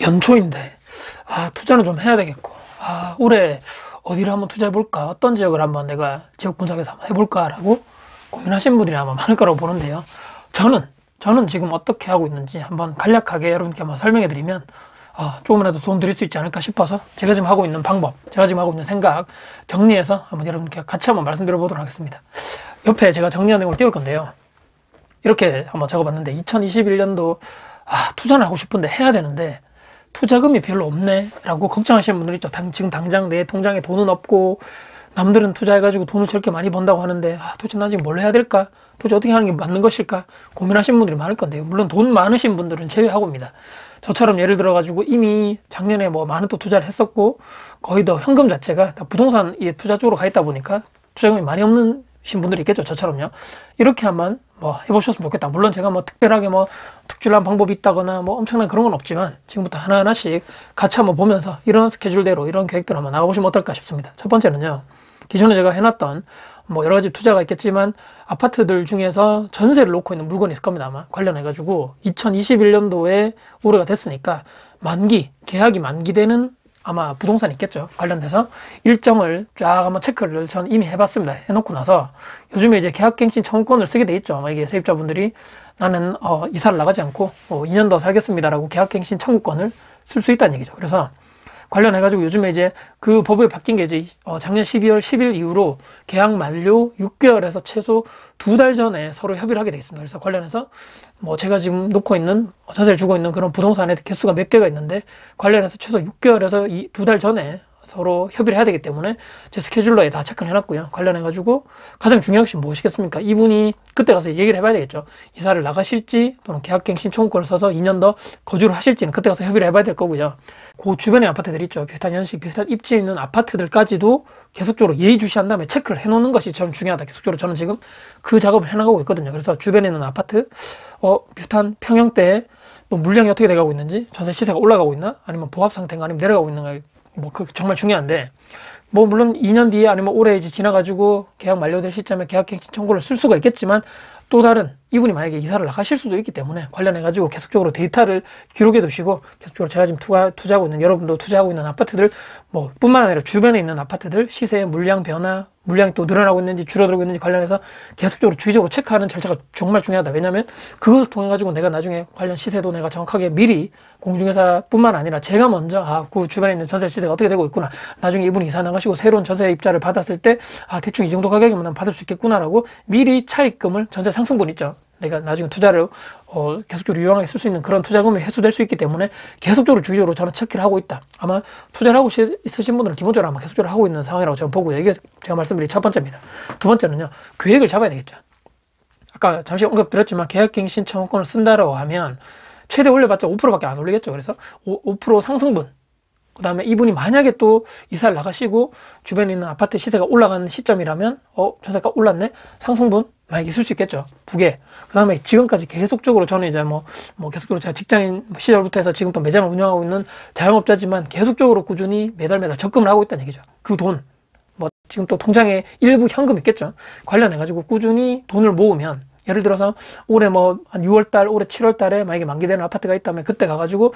연초인데 투자는 좀 해야 되겠고, 올해 어디를 한번 투자해볼까, 어떤 지역을 한번 내가 지역 분석해서 한번 해볼까라고 고민하시는 분들이 아마 많을 거라고 보는데요. 저는 지금 어떻게 하고 있는지 한번 간략하게 여러분께 한번 설명해 드리면 조금이라도 도움 드릴 수 있지 않을까 싶어서 제가 지금 하고 있는 방법, 제가 지금 하고 있는 생각 정리해서 한번 여러분께 같이 한번 말씀드려 보도록 하겠습니다. 옆에 제가 정리한 내용을 띄울 건데요. 이렇게 한번 적어봤는데, 2021년도 투자는 하고 싶은데 해야 되는데 투자금이 별로 없네 라고 걱정하시는 분들 있죠. 지금 당장 내 통장에 돈은 없고 남들은 투자해가지고 돈을 저렇게 많이 번다고 하는데 도대체 난 지금 뭘 해야 될까? 도대체 어떻게 하는 게 맞는 것일까? 고민하시는 분들이 많을 건데요. 물론 돈 많으신 분들은 제외하고입니다. 저처럼 예를 들어가지고 이미 작년에 뭐 많은 또 투자를 했었고 거의 더 현금 자체가 다 부동산 투자 쪽으로 가 있다 보니까 투자금이 많이 없는 분들이 있겠죠. 저처럼요. 이렇게 한번 해보셨으면 좋겠다. 물론 제가 특별하게 특출난 방법이 있다거나 엄청난 그런 건 없지만 지금부터 하나하나씩 같이 한번 보면서 이런 스케줄대로 이런 계획대로 한번 나가보시면 어떨까 싶습니다. 첫 번째는요. 기존에 제가 해놨던 여러 가지 투자가 있겠지만 아파트들 중에서 전세를 놓고 있는 물건이 있을 겁니다. 아마 관련해가지고 2021년도에 올해가 됐으니까 계약이 만기되는 아마 부동산이 있겠죠. 관련돼서 일정을 쫙 한번 체크를 전 이미 해봤습니다. 해놓고 나서 요즘에 이제 계약갱신 청구권을 쓰게 돼 있죠. 이게 세입자분들이 나는 이사를 나가지 않고 2년 더 살겠습니다라고 계약갱신 청구권을 쓸 수 있다는 얘기죠. 그래서 관련해가지고 요즘에 이제 그 법이 바뀐 게 이제 작년 12월 10일 이후로 계약 만료 6개월에서 최소 2달 전에 서로 협의를 하게 돼 있습니다. 그래서 관련해서 제가 지금 놓고 있는 전세를 주고 있는 그런 부동산의 개수가 몇 개가 있는데 관련해서 최소 6개월에서 2달 전에 서로 협의를 해야 되기 때문에 제 스케줄러에 다 체크를 해놨고요. 관련해가지고 가장 중요한 것이 무엇이겠습니까? 이분이 그때 가서 얘기를 해봐야 되겠죠. 이사를 나가실지 또는 계약갱신 청구권을 써서 2년 더 거주를 하실지는 그때 가서 협의를 해봐야 될 거고요. 그 주변에 아파트들 있죠. 비슷한 연식, 비슷한 입지에 있는 아파트들까지도 계속적으로 예의주시한 다음에 체크를 해놓는 것이 좀 중요하다. 계속적으로 저는 지금 그 작업을 해나가고 있거든요. 그래서 주변에 있는 아파트 비슷한 평형대에 또 물량이 어떻게 돼가고 있는지, 전세 시세가 올라가고 있나, 아니면 보합 상태인가, 아니면 내려가고 있는가, 그 정말 중요한데 물론 2년 뒤에 아니면 올해 이제 지나가지고 계약 만료될 시점에 계약갱신 청구를 쓸 수가 있겠지만 또 다른 이분이 만약에 이사를 나가실 수도 있기 때문에 관련해가지고 계속적으로 데이터를 기록해 두시고 계속적으로 제가 지금 투자하고 있는, 여러분도 투자하고 있는 아파트들 뿐만 아니라 주변에 있는 아파트들 시세의 물량 변화, 물량이 또 늘어나고 있는지 줄어들고 있는지 관련해서 계속적으로 주기적으로 체크하는 절차가 정말 중요하다. 왜냐하면 그것을 통해 가지고 내가 나중에 관련 시세도 내가 정확하게 미리 공중개사뿐만 아니라 제가 먼저 그 주변에 있는 전세 시세가 어떻게 되고 있구나, 나중에 이분이 이사 나가시고 새로운 전세 입자를 받았을 때 대충 이 정도 가격이면 난 받을 수 있겠구나라고 미리 차입금을, 전세 상승분 있죠, 내가 나중에 투자를 계속적으로 유용하게 쓸 수 있는 그런 투자금이 회수될 수 있기 때문에 계속적으로 주기적으로 저는 체크를 하고 있다. 아마 투자를 하고 있으신 분들은 기본적으로 아마 계속적으로 하고 있는 상황이라고 저는 보고요. 이게 제가 말씀드린 첫 번째입니다. 두 번째는요, 계획을 잡아야 되겠죠. 아까 잠시 언급드렸지만 계약갱신 청구권을 쓴다라고 하면 최대 올려봤자 5%밖에 안 올리겠죠. 그래서 5% 상승분, 그 다음에 이분이 만약에 또 이사를 나가시고 주변에 있는 아파트 시세가 올라가는 시점이라면 전세가 올랐네, 상승분 만약에 있을 수 있겠죠. 2개. 그 다음에 지금까지 계속적으로 저는 이제 계속적으로 제가 직장인 시절부터 해서 지금 또 매장을 운영하고 있는 자영업자지만 계속적으로 꾸준히 매달 적금을 하고 있다는 얘기죠. 그 돈, 지금 또 통장에 일부 현금 있겠죠. 관련해가지고 꾸준히 돈을 모으면, 예를 들어서 올해 한 6월달, 올해 7월달에 만약에 만기되는 아파트가 있다면 그때 가가지고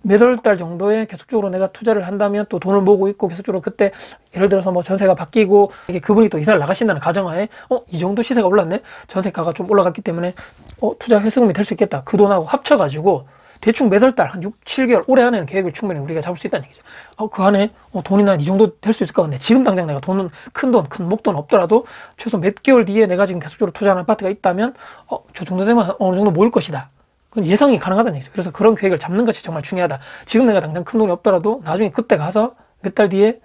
몇월달 정도에 계속적으로 내가 투자를 한다면 또 돈을 모으고 있고 계속적으로 그때 예를 들어서 전세가 바뀌고 이게 그분이 또 이사를 나가신다는 가정하에 이 정도 시세가 올랐네, 전세가가 좀 올라갔기 때문에 투자 회수금이 될 수 있겠다. 그 돈하고 합쳐가지고 대충 몇월달, 한 6, 7개월, 올해 안에는 계획을 충분히 우리가 잡을 수 있다는 얘기죠. 그 안에 돈이 난 이 정도 될 수 있을 것 같네. 지금 당장 내가 큰 목돈 없더라도 최소 몇 개월 뒤에 내가 지금 계속적으로 투자하는 아파트가 있다면 저 정도 되면 어느 정도 모을 것이다. 그건 예상이 가능하다는 얘기죠. 그래서 그런 계획을 잡는 것이 정말 중요하다. 지금 내가 당장 큰 돈이 없더라도 나중에 그때 가서 몇 달 뒤에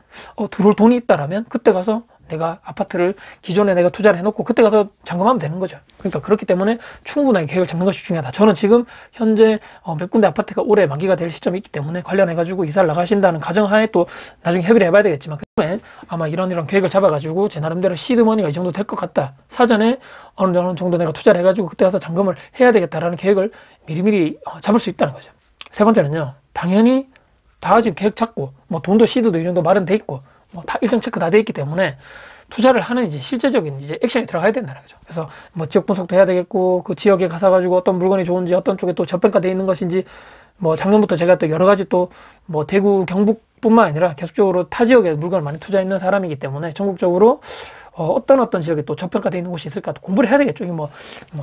들어올 돈이 있다라면 그때 가서 내가 아파트를 기존에 내가 투자를 해놓고 그때 가서 잔금하면 되는 거죠. 그러니까 그렇기 때문에 충분하게 계획을 잡는 것이 중요하다. 저는 지금 현재 몇 군데 아파트가 올해 만기가 될 시점이 있기 때문에 관련해가지고 이사를 나가신다는 가정하에 또 나중에 협의를 해봐야 되겠지만 그다음에 아마 이런 계획을 잡아가지고 제 나름대로 시드머니가 이 정도 될 것 같다. 사전에 어느 정도 내가 투자를 해가지고 그때 가서 잔금을 해야 되겠다라는 계획을 미리미리 잡을 수 있다는 거죠. 세 번째는요, 당연히 다 지금 계획 잡고 돈도 시드도 이 정도 마련돼 있고 다 일정 체크 다 돼 있기 때문에 투자를 하는 이제 실제적인 이제 액션이 들어가야 된다는 거죠. 그래서 뭐 지역 분석도 해야 되겠고, 그 지역에 가서 가지고 어떤 물건이 좋은지, 어떤 쪽에 또 저평가되어 있는 것인지, 뭐 작년부터 제가 또 여러 가지 또 뭐 대구, 경북뿐만 아니라 계속적으로 타 지역에 물건을 많이 투자했는 사람이기 때문에 전국적으로 어떤 지역에 또 저평가되어 있는 곳이 있을까 또 공부를 해야 되겠죠. 이게 뭐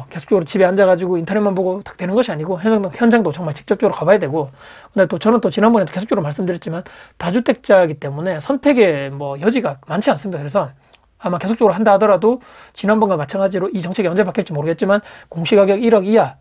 계속적으로 집에 앉아가지고 인터넷만 보고 딱 되는 것이 아니고 현장도 정말 직접적으로 가봐야 되고. 근데 또 저는 또 지난번에도 계속적으로 말씀드렸지만 다주택자이기 때문에 선택의 뭐 여지가 많지 않습니다. 그래서 아마 계속적으로 한다 하더라도 지난번과 마찬가지로 이 정책이 언제 바뀔지 모르겠지만 공시가격 1억 이하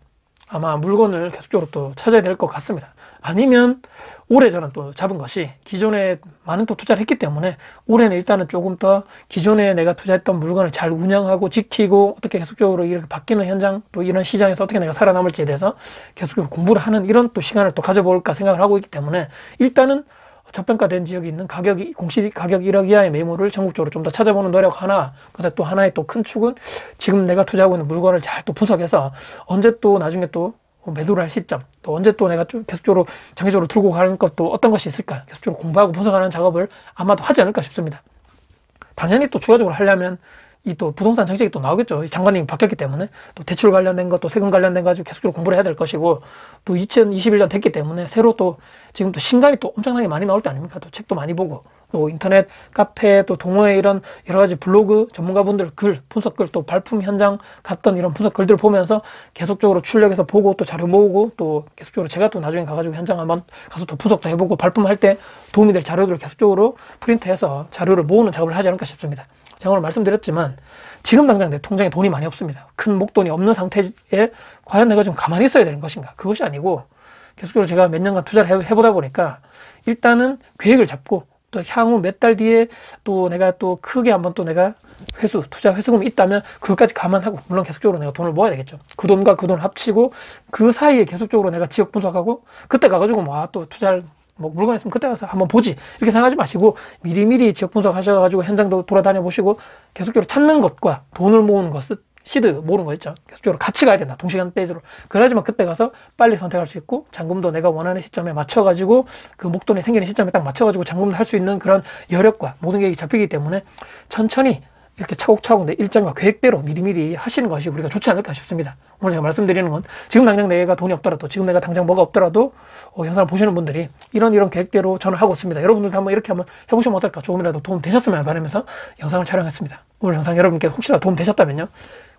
아마 물건을 계속적으로 또 찾아야 될 것 같습니다. 아니면 올해 저는 또 잡은 것이 기존에 많은 또 투자를 했기 때문에 올해는 일단은 조금 더 기존에 내가 투자했던 물건을 잘 운영하고 지키고 어떻게 계속적으로 이렇게 바뀌는 현장 또 이런 시장에서 어떻게 내가 살아남을지에 대해서 계속적으로 공부를 하는 이런 또 시간을 또 가져볼까 생각을 하고 있기 때문에 일단은 저평가된 지역이 있는 가격이 공시 가격 1억 이하의 매물을 전국적으로 좀 더 찾아보는 노력 하나. 근데 또 하나의 또 큰 축은 지금 내가 투자하고 있는 물건을 잘 또 분석해서 언제 또 나중에 또 매도를 할 시점, 또 언제 또 내가 좀 계속적으로 장기적으로 들고 가는 것도 어떤 것이 있을까 계속적으로 공부하고 분석하는 작업을 아마도 하지 않을까 싶습니다. 당연히 또 추가적으로 하려면 이 또 부동산 정책이 또 나오겠죠. 장관님이 바뀌었기 때문에 또 대출 관련된 것, 또 세금 관련된 가지고 계속적으로 공부를 해야 될 것이고, 또 2021년 됐기 때문에 새로 또 지금 또 신간이 또 엄청나게 많이 나올 때 아닙니까? 또 책도 많이 보고, 또 인터넷 카페, 또 동호회 이런 여러 가지 블로그 전문가분들 글, 분석글, 또 발품 현장 갔던 이런 분석 글들 보면서 계속적으로 출력해서 보고 또 자료 모으고, 또 계속적으로 제가 또 나중에 가가지고 현장 한번 가서 또 분석도 해보고 발품할 때 도움이 될 자료들을 계속적으로 프린트해서 자료를 모으는 작업을 하지 않을까 싶습니다. 제가 오늘 말씀드렸지만 지금 당장 내 통장에 돈이 많이 없습니다. 큰 목돈이 없는 상태에 과연 내가 좀 가만히 있어야 되는 것인가? 그것이 아니고 계속적으로 제가 몇 년간 투자를 해보다 보니까 일단은 계획을 잡고 또 향후 몇 달 뒤에 또 내가 또 크게 한번 또 내가 투자 회수금이 있다면 그것까지 감안하고, 물론 계속적으로 내가 돈을 모아야 되겠죠. 그 돈과 그 돈을 합치고 그 사이에 계속적으로 내가 지역 분석하고 그때 가가지고 또 투자를 물건 있으면 그때 가서 한번 보지 이렇게 생각하지 마시고 미리미리 지역 분석하셔가지고 현장도 돌아다녀 보시고 계속적으로 찾는 것과 돈을 모으는 것은 시드 모으는 거 있죠. 계속적으로 같이 가야 된다. 동시간대로. 그래야지만 그때 가서 빨리 선택할 수 있고 잔금도 내가 원하는 시점에 맞춰가지고 그 목돈이 생기는 시점에 딱 맞춰가지고 잔금도 할 수 있는 그런 여력과 모든 계획이 잡히기 때문에 천천히 이렇게 차곡차곡 내 일정과 계획대로 미리미리 하시는 것이 우리가 좋지 않을까 싶습니다. 오늘 제가 말씀드리는 건 지금 당장 내가 돈이 없더라도, 지금 내가 당장 뭐가 없더라도 영상을 보시는 분들이 이런 계획대로 저는 하고 있습니다. 여러분들도 한번 이렇게 한번 해보시면 어떨까? 조금이라도 도움 되셨으면 바라면서 영상을 촬영했습니다. 오늘 영상 여러분께 혹시나 도움 되셨다면요,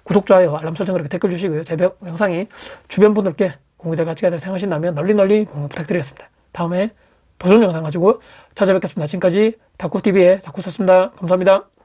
구독, 좋아요, 알람 설정, 그렇게 댓글 주시고요. 제 영상이 주변 분들께 공유될 가치가 있다고 생각하신다면 널리 공유 부탁드리겠습니다. 다음에 더 좋은 영상 가지고 찾아뵙겠습니다. 지금까지 다쿠TV의 다쿠였습니다. 감사합니다.